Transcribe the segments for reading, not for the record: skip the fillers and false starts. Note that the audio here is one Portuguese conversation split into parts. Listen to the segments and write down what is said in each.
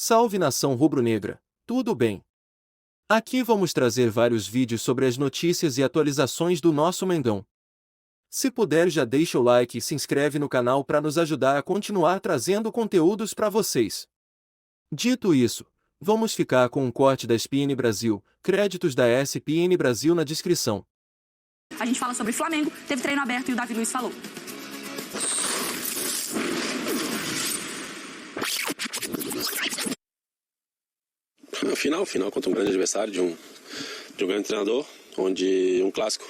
Salve nação rubro-negra, tudo bem? Aqui vamos trazer vários vídeos sobre as notícias e atualizações do nosso Mengão. Se puder já deixa o like e se inscreve no canal para nos ajudar a continuar trazendo conteúdos para vocês. Dito isso, vamos ficar com um corte da ESPN Brasil, créditos da ESPN Brasil na descrição. A gente fala sobre Flamengo, teve treino aberto e o Davi Luiz falou. Final contra um grande adversário de um grande treinador, onde um clássico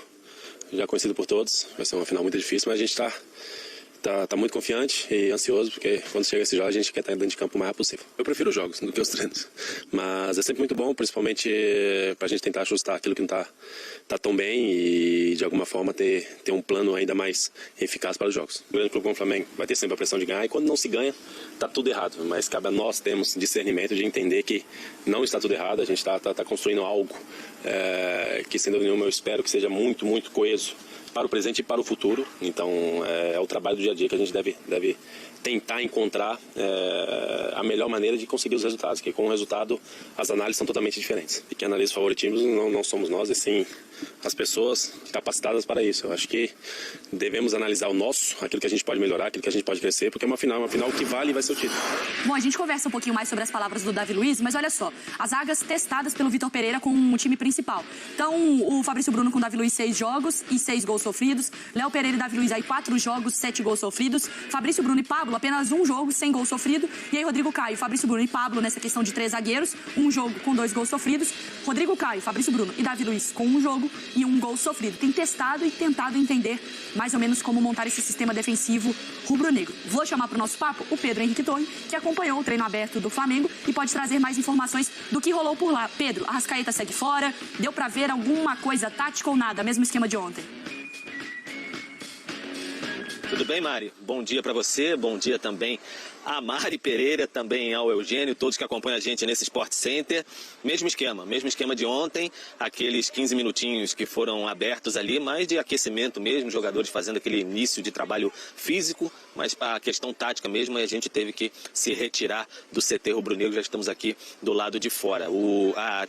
já conhecido por todos. Vai ser uma final muito difícil, mas a gente tá muito confiante e ansioso, porque quando chega esse jogo a gente quer estar dentro de campo o mais rápido possível. Eu prefiro os jogos do que os treinos, mas é sempre muito bom, principalmente pra gente tentar ajustar aquilo que não tá tão bem e de alguma forma ter um plano ainda mais eficaz para os jogos. O grande clube como o Flamengo vai ter sempre a pressão de ganhar e quando não se ganha, tá tudo errado, mas cabe a nós termos discernimento de entender que não está tudo errado, a gente tá construindo algo que, sem dúvida nenhuma, eu espero que seja muito, muito coeso para o presente e para o futuro. Então é o trabalho do dia a dia que a gente deve tentar encontrar a melhor maneira de conseguir os resultados, que com o resultado as análises são totalmente diferentes. E quem analisa favoritismos não somos nós, e sim as pessoas capacitadas para isso. Eu acho que devemos analisar o nosso, aquilo que a gente pode melhorar, aquilo que a gente pode crescer, porque é uma final que vale e vai ser o título. Bom, a gente conversa um pouquinho mais sobre as palavras do Davi Luiz, mas olha só, as zagas testadas pelo Vitor Pereira com o time principal. Então, o Fabrício Bruno com o Davi Luiz 6 jogos e 6 gols sofridos. Léo Pereira e Davi Luiz aí 4 jogos, 7 gols sofridos. Fabrício Bruno e Pablo apenas 1 jogo, sem gol sofrido. E aí Rodrigo Caio, Fabrício Bruno e Pablo nessa questão de 3 zagueiros, 1 jogo com 2 gols sofridos. Rodrigo Caio, Fabrício Bruno e Davi Luiz com 1 jogo e 1 gol sofrido. Tem testado e tentado entender mais ou menos como montar esse sistema defensivo rubro-negro. Vou chamar para o nosso papo o Pedro Henrique Torre, que acompanhou o treino aberto do Flamengo e pode trazer mais informações do que rolou por lá. Pedro, a Arrascaeta segue fora, deu para ver alguma coisa tática ou nada, mesmo esquema de ontem? Tudo bem, Mari? Bom dia para você, bom dia também a Mari Pereira, também ao Eugênio, todos que acompanham a gente nesse Sport Center. Mesmo esquema de ontem, aqueles 15 minutinhos que foram abertos ali, mais de aquecimento mesmo, jogadores fazendo aquele início de trabalho físico, mas para a questão tática mesmo, a gente teve que se retirar do CT rubro-negro, já estamos aqui do lado de fora. A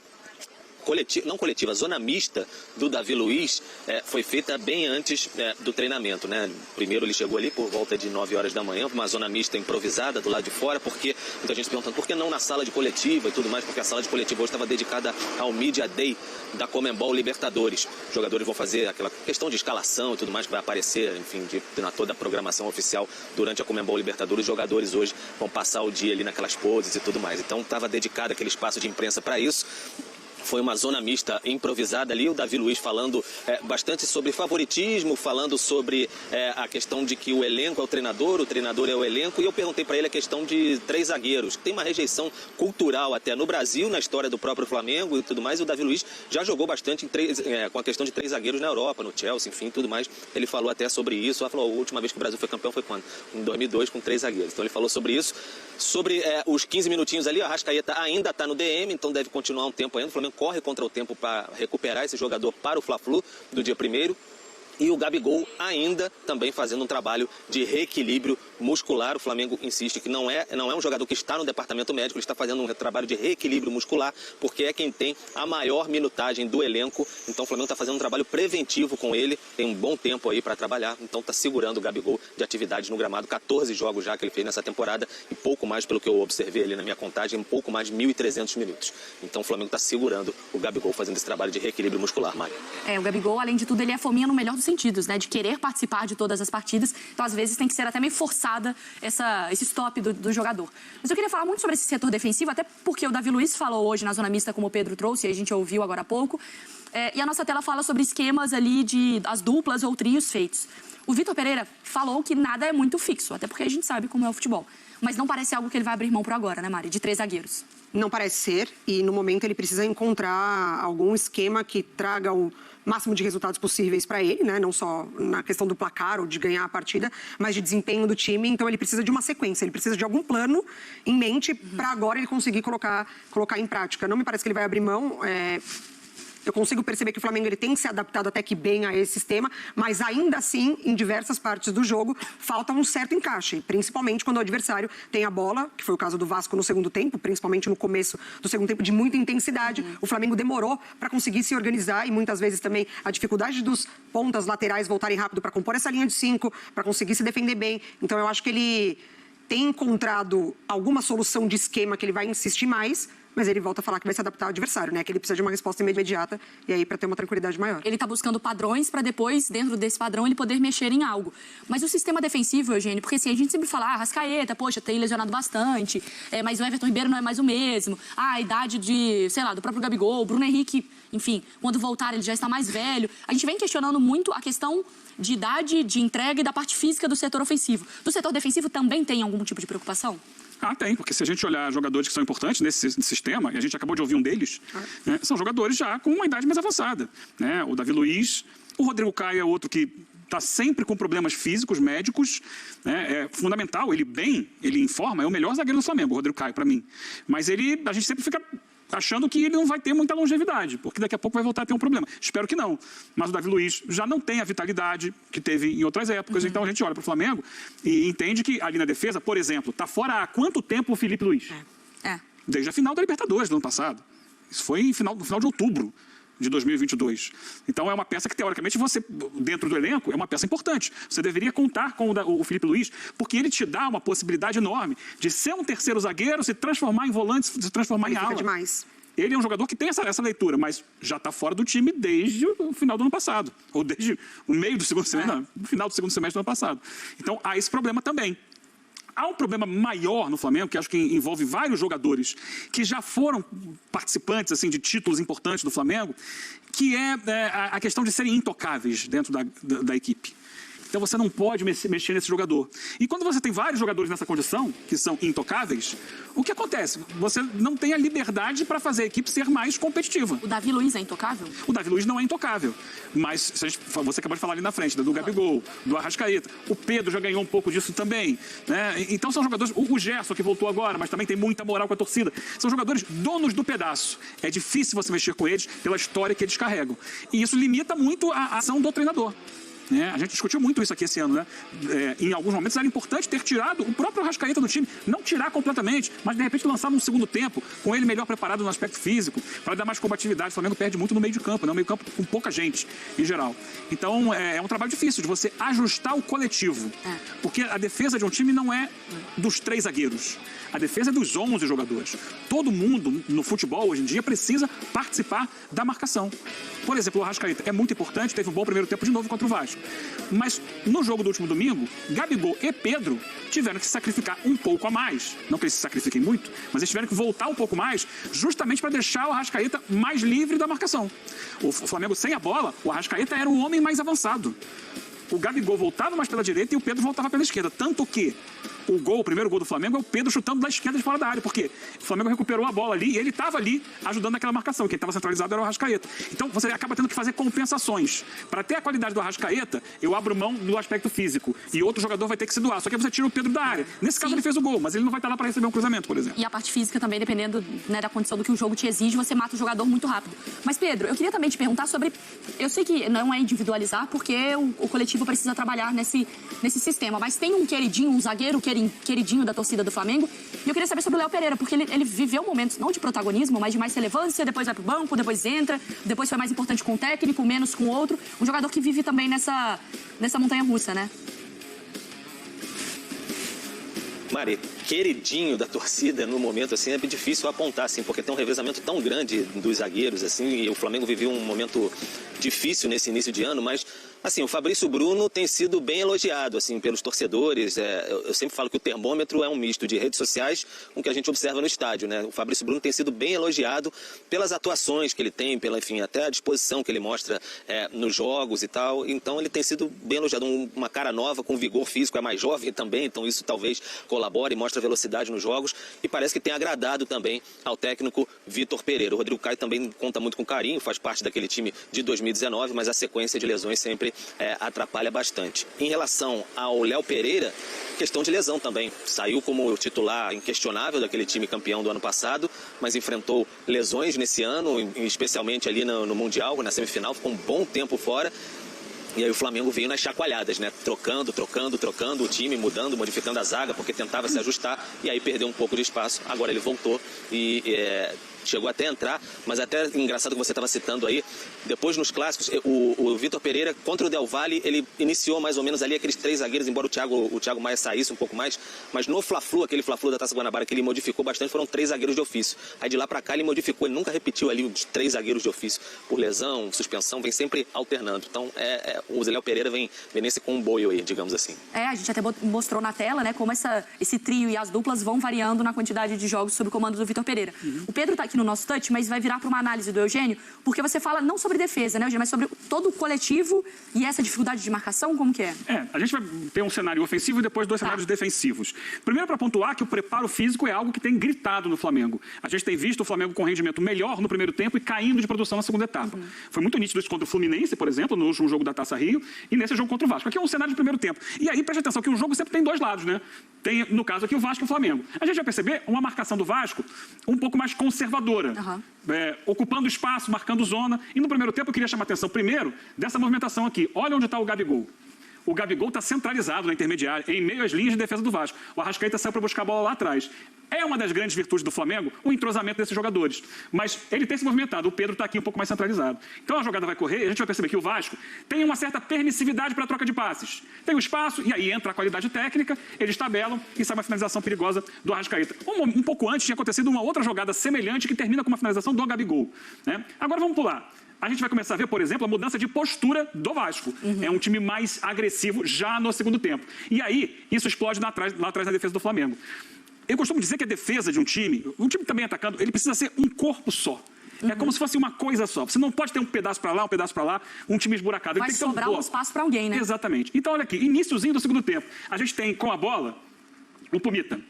zona mista do Davi Luiz foi feita bem antes do treinamento, né? Primeiro ele chegou ali por volta de 9 horas da manhã, uma zona mista improvisada do lado de fora, porque muita gente perguntando por que não na sala de coletiva e tudo mais, porque a sala de coletiva hoje estava dedicada ao Media Day da Conmebol Libertadores. Os jogadores vão fazer aquela questão de escalação e tudo mais que vai aparecer, enfim, na toda a programação oficial durante a Conmebol Libertadores. Os jogadores hoje vão passar o dia ali naquelas poses e tudo mais. Então estava dedicado aquele espaço de imprensa para isso. Foi uma zona mista improvisada ali, o Davi Luiz falando bastante sobre favoritismo, falando sobre a questão de que o elenco é o treinador é o elenco, e eu perguntei para ele a questão de 3 zagueiros, que tem uma rejeição cultural até no Brasil, na história do próprio Flamengo e tudo mais, e o Davi Luiz já jogou bastante com a questão de 3 zagueiros na Europa, no Chelsea, enfim, tudo mais. Ele falou até sobre isso, ele falou, a última vez que o Brasil foi campeão foi quando? Em 2002, com 3 zagueiros. Então ele falou sobre isso, sobre os 15 minutinhos ali, a Arrascaeta ainda está no DM, então deve continuar um tempo ainda, o Flamengo corre contra o tempo para recuperar esse jogador para o Fla-Flu do dia 1º. E o Gabigol ainda também fazendo um trabalho de reequilíbrio muscular. O Flamengo insiste que não é um jogador que está no departamento médico, ele está fazendo um trabalho de reequilíbrio muscular, porque é quem tem a maior minutagem do elenco. Então o Flamengo está fazendo um trabalho preventivo com ele, tem um bom tempo aí para trabalhar, então está segurando o Gabigol de atividades no gramado. 14 jogos já que ele fez nessa temporada e pouco mais, pelo que eu observei ali na minha contagem, um pouco mais de 1.300 minutos. Então o Flamengo está segurando o Gabigol fazendo esse trabalho de reequilíbrio muscular, Mário. O Gabigol, além de tudo, ele é fominha no melhor dos sentidos, né, de querer participar de todas as partidas, então às vezes tem que ser até meio forçada esse stop do jogador. Mas eu queria falar muito sobre esse setor defensivo, até porque o Davi Luiz falou hoje na zona mista, como o Pedro trouxe, e a gente ouviu agora há pouco, e a nossa tela fala sobre esquemas ali de as duplas ou trios feitos. O Vitor Pereira falou que nada é muito fixo, até porque a gente sabe como é o futebol, mas não parece algo que ele vai abrir mão por agora, né, Mari, de 3 zagueiros. Não parece ser, e no momento ele precisa encontrar algum esquema que traga o máximo de resultados possíveis para ele, né? Não só na questão do placar ou de ganhar a partida, mas de desempenho do time. Então ele precisa de uma sequência, ele precisa de algum plano em mente para agora ele conseguir colocar em prática. Não me parece que ele vai abrir mão. Eu consigo perceber que o Flamengo ele tem se adaptado até que bem a esse sistema, mas ainda assim, em diversas partes do jogo, falta um certo encaixe, principalmente quando o adversário tem a bola, que foi o caso do Vasco no segundo tempo, principalmente no começo do segundo tempo, de muita intensidade. O Flamengo demorou para conseguir se organizar e muitas vezes também a dificuldade dos pontas laterais voltarem rápido para compor essa linha de 5, para conseguir se defender bem. Então eu acho que ele tem encontrado alguma solução de esquema que ele vai insistir mais, mas ele volta a falar que vai se adaptar ao adversário, né? Que ele precisa de uma resposta imediata e aí para ter uma tranquilidade maior. Ele está buscando padrões para depois, dentro desse padrão, ele poder mexer em algo. Mas o sistema defensivo, Eugênio, porque assim, a gente sempre fala, Arrascaeta, poxa, tem lesionado bastante, mas o Everton Ribeiro não é mais o mesmo, a idade do próprio Gabigol, o Bruno Henrique, enfim, quando voltar ele já está mais velho. A gente vem questionando muito a questão de idade, de entrega e da parte física do setor ofensivo. Do setor defensivo também tem algum tipo de preocupação? Tem, porque se a gente olhar jogadores que são importantes nesse sistema, e a gente acabou de ouvir um deles, são jogadores já com uma idade mais avançada. Né? O Davi Luiz, o Rodrigo Caio é outro que está sempre com problemas físicos, médicos, né? É fundamental, ele em forma, é o melhor zagueiro do Flamengo, o Rodrigo Caio, para mim. Mas a gente sempre fica achando que ele não vai ter muita longevidade, porque daqui a pouco vai voltar a ter um problema. Espero que não. Mas o Davi Luiz já não tem a vitalidade que teve em outras épocas, então a gente olha para o Flamengo e entende que ali na defesa, por exemplo, está fora há quanto tempo o Felipe Luiz? Desde a final da Libertadores do ano passado. Isso foi no final de outubro de 2022. Então é uma peça que, teoricamente, você, dentro do elenco, é uma peça importante. Você deveria contar com o Felipe Luiz, porque ele te dá uma possibilidade enorme de ser um terceiro zagueiro, se transformar em volante, se transformar em ala. Demais. Ele é um jogador que tem essa leitura, mas já está fora do time desde o final do ano passado. Ou desde o meio do segundo semestre, não, no final do segundo semestre do ano passado. Então há esse problema também. Há um problema maior no Flamengo, que acho que envolve vários jogadores que já foram participantes assim, de títulos importantes do Flamengo, que é a questão de serem intocáveis dentro da equipe. Então você não pode mexer nesse jogador. E quando você tem vários jogadores nessa condição, que são intocáveis, o que acontece? Você não tem a liberdade para fazer a equipe ser mais competitiva. O Davi Luiz é intocável? O Davi Luiz não é intocável. Mas você acabou de falar ali na frente, do Gabigol, do Arrascaeta. O Pedro já ganhou um pouco disso também. Né? Então são jogadores... O Gerson, que voltou agora, mas também tem muita moral com a torcida. São jogadores donos do pedaço. É difícil você mexer com eles pela história que eles carregam. E isso limita muito a ação do treinador. A gente discutiu muito isso aqui esse ano, né? Em alguns momentos era importante ter tirado o próprio Arrascaeta do time, não tirar completamente, mas de repente lançar num segundo tempo, com ele melhor preparado no aspecto físico, para dar mais combatividade. O Flamengo perde muito no meio de campo, né? Um meio de campo com pouca gente, em geral. Então é um trabalho difícil de você ajustar o coletivo, porque a defesa de um time não é dos 3 zagueiros. A defesa é dos 11 jogadores. Todo mundo no futebol hoje em dia precisa participar da marcação. Por exemplo, o Arrascaeta é muito importante, teve um bom primeiro tempo de novo contra o Vasco. Mas no jogo do último domingo, Gabigol e Pedro tiveram que se sacrificar um pouco a mais. Não que eles se sacrifiquem muito, mas eles tiveram que voltar um pouco mais, justamente para deixar o Arrascaeta mais livre da marcação. O Flamengo sem a bola, o Arrascaeta era o homem mais avançado. O Gabigol voltava mais pela direita e o Pedro voltava pela esquerda. Tanto que o primeiro gol do Flamengo é o Pedro chutando da esquerda de fora da área. Porque o Flamengo recuperou a bola ali e ele estava ali ajudando naquela marcação. Quem estava centralizado era o Arrascaeta. Então você acaba tendo que fazer compensações. Para ter a qualidade do Arrascaeta, eu abro mão do aspecto físico. E outro jogador vai ter que se doar. Só que você tira o Pedro da área. Nesse caso ele fez o gol, mas ele não vai estar lá para receber um cruzamento, por exemplo. E a parte física também, dependendo da condição do que o jogo te exige, você mata o jogador muito rápido. Mas, Pedro, eu queria também te perguntar sobre... Eu sei que não é individualizar, porque o coletivo precisa trabalhar nesse sistema. Mas tem um queridinho, um zagueiro queridinho da torcida do Flamengo. E eu queria saber sobre o Léo Pereira, porque ele viveu momentos não de protagonismo, mas de mais relevância, depois vai pro banco, depois entra, depois foi mais importante com o técnico, menos com o outro. Um jogador que vive também nessa montanha-russa, né? Mari, queridinho da torcida no momento, assim, é difícil apontar, assim, porque tem um revezamento tão grande dos zagueiros, assim, e o Flamengo viveu um momento difícil nesse início de ano, mas, assim, o Fabrício Bruno tem sido bem elogiado, assim, pelos torcedores. Eu sempre falo que o termômetro é um misto de redes sociais com o que a gente observa no estádio, né? O Fabrício Bruno tem sido bem elogiado pelas atuações que ele tem, enfim, até a disposição que ele mostra nos jogos e tal. Então, ele tem sido bem elogiado. Uma cara nova, com vigor físico, é mais jovem também, então isso talvez colabore, mostra velocidade nos jogos e parece que tem agradado também ao técnico Vitor Pereira. O Rodrigo Caio também conta muito com carinho, faz parte daquele time de 2019, mas a sequência de lesões sempre sempre atrapalha bastante. Em relação ao Léo Pereira, questão de lesão também. Saiu como titular inquestionável daquele time campeão do ano passado, mas enfrentou lesões nesse ano, especialmente ali no Mundial, na semifinal, ficou um bom tempo fora. E aí o Flamengo veio nas chacoalhadas, né? Trocando o time, mudando, modificando a zaga, porque tentava se ajustar, e aí perdeu um pouco de espaço. Agora ele voltou e chegou até a entrar, mas até engraçado que você estava citando aí, depois nos clássicos, o Vitor Pereira contra o Del Valle, ele iniciou mais ou menos ali aqueles 3 zagueiros, embora o Thiago Maia saísse um pouco mais, mas no Fla-Flu, aquele Fla-Flu da Taça Guanabara que ele modificou bastante, foram 3 zagueiros de ofício. Aí de lá pra cá ele modificou, ele nunca repetiu ali os 3 zagueiros de ofício, por lesão, suspensão, vem sempre alternando. Então o Léo Pereira vem nesse comboio aí, digamos assim. A gente até mostrou na tela, né, como esse trio e as duplas vão variando na quantidade de jogos sob o comando do Vitor Pereira. O Pedro tá aqui no nosso touch, mas vai virar para uma análise do Eugênio, porque você fala não sobre defesa, né, Eugênio, mas sobre todo o coletivo e essa dificuldade de marcação, como que é? A gente vai ter um cenário ofensivo e depois 2 cenários defensivos. Primeiro, para pontuar que o preparo físico é algo que tem gritado no Flamengo. A gente tem visto o Flamengo com rendimento melhor no primeiro tempo e caindo de produção na segunda etapa. Foi muito nítido isso contra o Fluminense, por exemplo, no último jogo da Taça Rio, e nesse jogo contra o Vasco. Aqui é um cenário de primeiro tempo. E aí, preste atenção que um jogo sempre tem 2 lados, né? Tem, no caso aqui, o Vasco e o Flamengo. A gente vai perceber uma marcação do Vasco um pouco mais conservadora. Ocupando espaço, marcando zona. E no primeiro tempo eu queria chamar a atenção primeiro dessa movimentação aqui. Olha onde está o Gabigol. O Gabigol está centralizado na intermediária, em meio às linhas de defesa do Vasco. O Arrascaeta saiu para buscar a bola lá atrás. É uma das grandes virtudes do Flamengo, o entrosamento desses jogadores. Mas ele tem se movimentado, o Pedro está aqui um pouco mais centralizado. Então a jogada vai correr e a gente vai perceber que o Vasco tem uma certa permissividade para a troca de passes. Tem o espaço e aí entra a qualidade técnica, eles tabelam e sai uma finalização perigosa do Arrascaeta. Um pouco antes tinha acontecido uma outra jogada semelhante que termina com uma finalização do Gabigol, né? Agora vamos pular. A gente vai começar a ver, por exemplo, a mudança de postura do Vasco. É um time mais agressivo já no segundo tempo. E aí, isso explode lá atrás na defesa do Flamengo. Eu costumo dizer que a defesa de um time também atacando, ele precisa ser um corpo só. É como se fosse uma coisa só. Você não pode ter um pedaço para lá, um pedaço para lá, um time esburacado. Vai sobrar um espaço para alguém, né? Exatamente. Então, olha aqui, iniciozinho do segundo tempo. A gente tem, com a bola, o Pumita.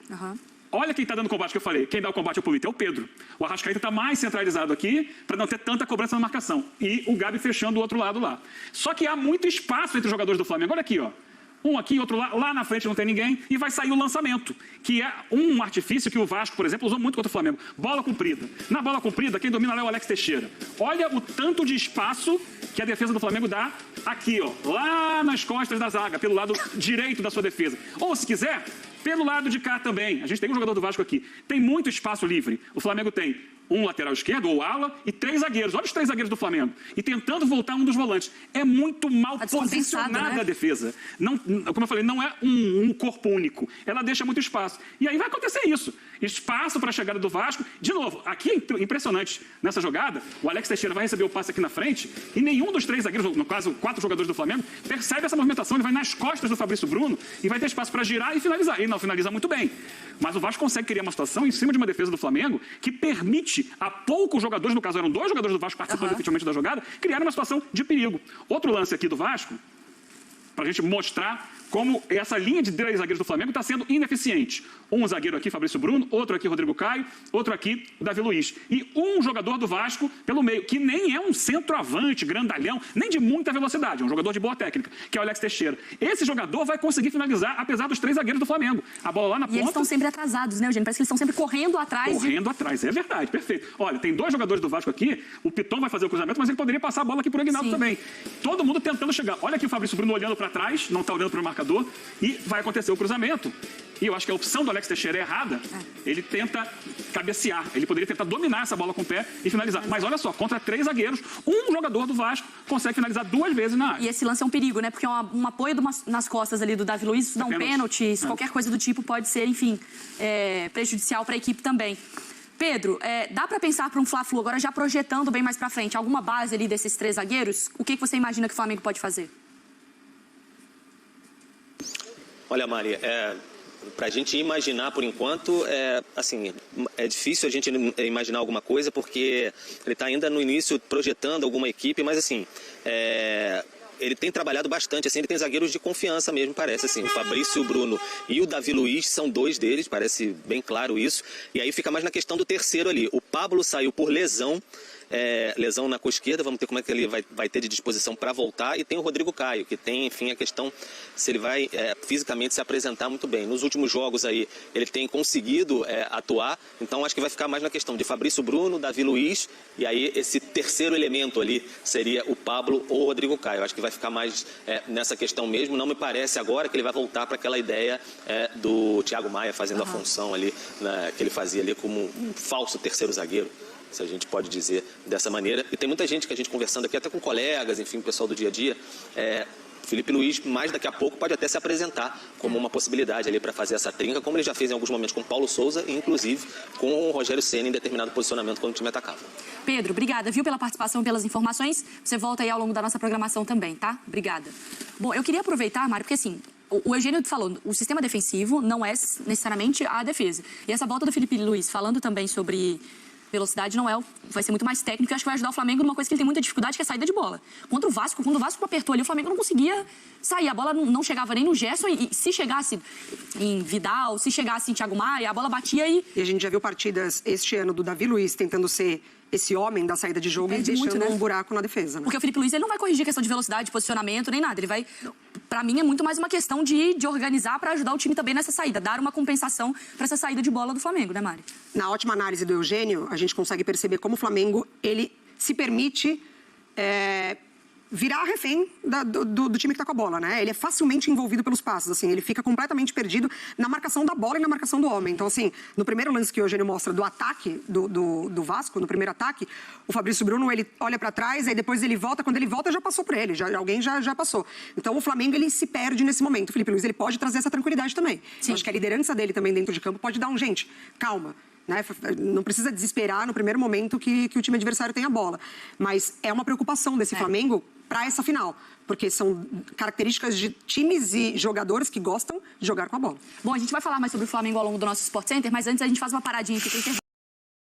Olha quem está dando combate que eu falei. Quem dá o combate ao Pumita é o Pedro. O Arrascaeta está mais centralizado aqui para não ter tanta cobrança na marcação. E o Gabi fechando o outro lado lá. Só que há muito espaço entre os jogadores do Flamengo. Olha aqui, ó. Um aqui, outro lá. Lá na frente não tem ninguém. E vai sair o lançamento, que é um artifício que o Vasco, por exemplo, usou muito contra o Flamengo. Bola comprida. Na bola comprida, quem domina lá é o Alex Teixeira. Olha o tanto de espaço que a defesa do Flamengo dá aqui, ó. Lá nas costas da zaga, pelo lado direito da sua defesa. Ou, se quiser, pelo lado de cá também. A gente tem um jogador do Vasco aqui. Tem muito espaço livre. O Flamengo tem um lateral esquerdo, ou ala, e 3 zagueiros. Olha os 3 zagueiros do Flamengo. E tentando voltar um dos volantes. É muito mal posicionada, né, a defesa. Não, como eu falei, não é um corpo único. Ela deixa muito espaço. E aí vai acontecer isso. Espaço para a chegada do Vasco. De novo, aqui é impressionante. Nessa jogada, o Alex Teixeira vai receber o passe aqui na frente e nenhum dos 3 zagueiros, no caso, 4 jogadores do Flamengo, percebe essa movimentação. Ele vai nas costas do Fabrício Bruno e vai ter espaço para girar e finalizar. Ele não finaliza muito bem. Mas o Vasco consegue criar uma situação em cima de uma defesa do Flamengo que permite a poucos jogadores, no caso eram 2 jogadores do Vasco participando efetivamente da jogada, criar uma situação de perigo. Outro lance aqui do Vasco, para a gente mostrar como essa linha de 3 zagueiros do Flamengo está sendo ineficiente. Um zagueiro aqui, Fabrício Bruno, outro aqui, Rodrigo Caio, outro aqui, Davi Luiz. E um jogador do Vasco pelo meio, que nem é um centroavante, grandalhão, nem de muita velocidade, é um jogador de boa técnica, que é o Alex Teixeira. Esse jogador vai conseguir finalizar, apesar dos 3 zagueiros do Flamengo. A bola lá na ponta... E eles estão sempre atrasados, né, Eugênio? Parece que eles estão sempre correndo atrás. Correndo atrás, é verdade, perfeito. Olha, tem 2 jogadores do Vasco aqui, o Piton vai fazer o cruzamento, mas ele poderia passar a bola aqui por Aguinaldo também. Todo mundo tentando chegar. Olha aqui o Fabrício Bruno olhando para trás, não está olhando para o marcador, e vai acontecer o cruzamento. E eu acho que a opção do Alex Teixeira é errada. Ele tenta cabecear. Ele poderia tentar dominar essa bola com o pé e finalizar. Mas olha só, contra 3 zagueiros, um jogador do Vasco consegue finalizar 2 vezes na área. E esse lance é um perigo, né? Porque um apoio nas costas ali do Davi Luiz, isso dá um pênalti, qualquer coisa do tipo pode ser, enfim, prejudicial para a equipe também. Pedro, dá para pensar para um Fla-Flu, agora já projetando bem mais para frente, alguma base ali desses 3 zagueiros? O que você imagina que o Flamengo pode fazer? Olha, Mari, para a gente imaginar, por enquanto, é difícil a gente imaginar alguma coisa, porque ele está ainda no início projetando alguma equipe, mas assim, ele tem trabalhado bastante, assim, ele tem zagueiros de confiança mesmo, parece, assim, o Fabrício Bruno e o Davi Luiz são 2 deles, parece bem claro isso, e aí fica mais na questão do terceiro ali. O Pablo saiu por lesão, lesão na coxa esquerda, vamos ter como é que ele vai ter de disposição para voltar. E tem o Rodrigo Caio, que tem, enfim, a questão se ele vai fisicamente se apresentar muito bem. Nos últimos jogos aí, ele tem conseguido atuar, então acho que vai ficar mais na questão de Fabrício Bruno, Davi Luiz, e aí esse terceiro elemento ali seria o Pablo ou o Rodrigo Caio. Acho que vai ficar mais nessa questão mesmo. Não me parece agora que ele vai voltar para aquela ideia do Thiago Maia fazendo a função ali, que ele fazia ali como um falso terceiro zagueiro, se a gente pode dizer dessa maneira. E tem muita gente que a gente conversando aqui, até com colegas, enfim, o pessoal do dia a dia, Felipe Luiz, mais daqui a pouco, pode até se apresentar como uma possibilidade ali para fazer essa trinca, como ele já fez em alguns momentos com Paulo Souza e, inclusive, com o Rogério Ceni em determinado posicionamento quando o time atacava. Pedro, obrigada, viu, pela participação, pelas informações. Você volta aí ao longo da nossa programação também, tá? Obrigada. Bom, eu queria aproveitar, Mário, porque assim, o Eugênio falou, o sistema defensivo não é necessariamente a defesa. E essa volta do Felipe Luiz, falando também sobre velocidade, vai ser muito mais técnico e acho que vai ajudar o Flamengo numa coisa que ele tem muita dificuldade, que é a saída de bola. Quando o Vasco apertou ali, o Flamengo não conseguia sair. A bola não chegava nem no Gerson e se chegasse em Vidal, se chegasse em Thiago Maia, a bola batia e... E a gente já viu partidas este ano do Davi Luiz tentando ser esse homem da saída de jogo e deixando um buraco na defesa, né? Porque o Felipe Luiz ele não vai corrigir questão de velocidade, de posicionamento, nem nada. Ele vai, pra mim, é muito mais uma questão de organizar para ajudar o time também nessa saída, dar uma compensação para essa saída de bola do Flamengo, né, Mari? Na ótima análise do Eugênio, a gente consegue perceber como o Flamengo ele se permite virar refém do time que tá com a bola, né? Ele é facilmente envolvido pelos passos, assim, ele fica completamente perdido na marcação da bola e na marcação do homem. Então, assim, no primeiro lance que o Eugênio mostra do ataque do Vasco, no primeiro ataque, o Fabrício Bruno, ele olha para trás, aí depois ele volta, quando ele volta já passou por ele, alguém já passou. Então, o Flamengo, ele se perde nesse momento. O Felipe Luiz, ele pode trazer essa tranquilidade também. Eu acho que a liderança dele também dentro de campo pode dar gente, calma. Né? Não precisa desesperar no primeiro momento que o time adversário tem a bola. Mas é uma preocupação desse Flamengo para essa final. Porque são características de times e jogadores que gostam de jogar com a bola. Bom, a gente vai falar mais sobre o Flamengo ao longo do nosso Sport Center, mas antes a gente faz uma paradinha aqui para o intervalo.